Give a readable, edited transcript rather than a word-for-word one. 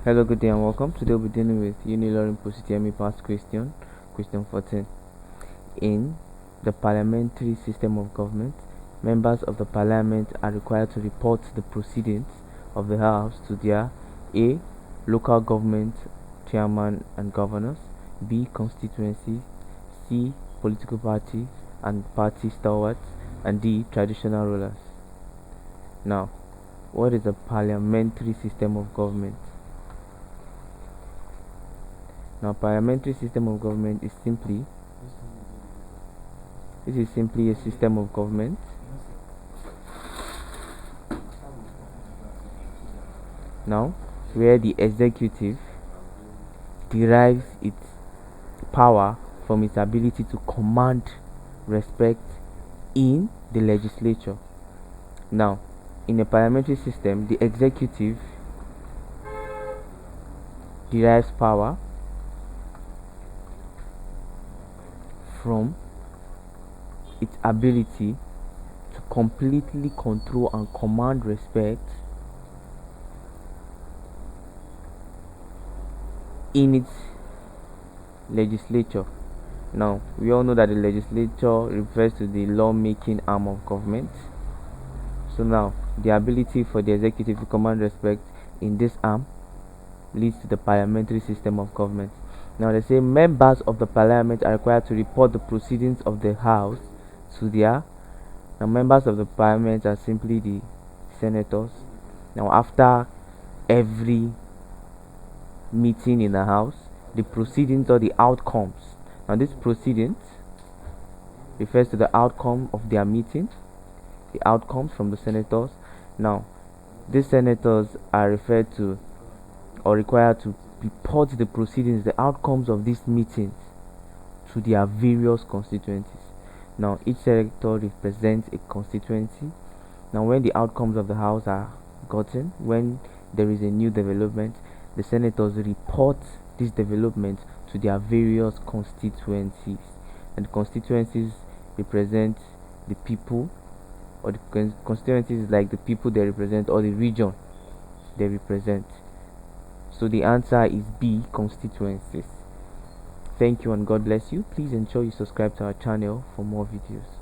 Hello, good day and welcome. Today we'll be dealing with Unilorin post-Utme past question, question 14. In the parliamentary system of government, members of the parliament are required to report the proceedings of the house to their A. Local government chairman and governors, B. Constituencies, C. Political party and party stalwarts, and D. Traditional rulers. Now, what is a parliamentary system of government? Now, parliamentary system of government is simply a system of government now where the executive derives its power from its ability to command respect in the legislature. Now, in a parliamentary system, the executive derives power from its ability to completely control and command respect in its legislature. Now, we all know that the legislature refers to the lawmaking arm of government. So now, the ability for the executive to command respect in this arm leads to the parliamentary system of government. Now, they say members of the parliament are required to report the proceedings of the house to their. Now, members of the parliament are simply the senators. Now, after every meeting in the house, the proceedings or the outcomes. Now, these proceedings refers to the outcome of their meeting, the outcomes from the senators. Now, these senators are referred to or required to report the proceedings, the outcomes of these meetings to their various constituencies. Now, each senator represents a constituency. Now, when the outcomes of the house are gotten, when there is a new development, the senators report this development to their various constituencies, and the constituencies represent the people, or the constituencies is like the people they represent, or the region they represent. So the answer is B, constituencies. Thank you and God bless you. Please ensure you subscribe to our channel for more videos.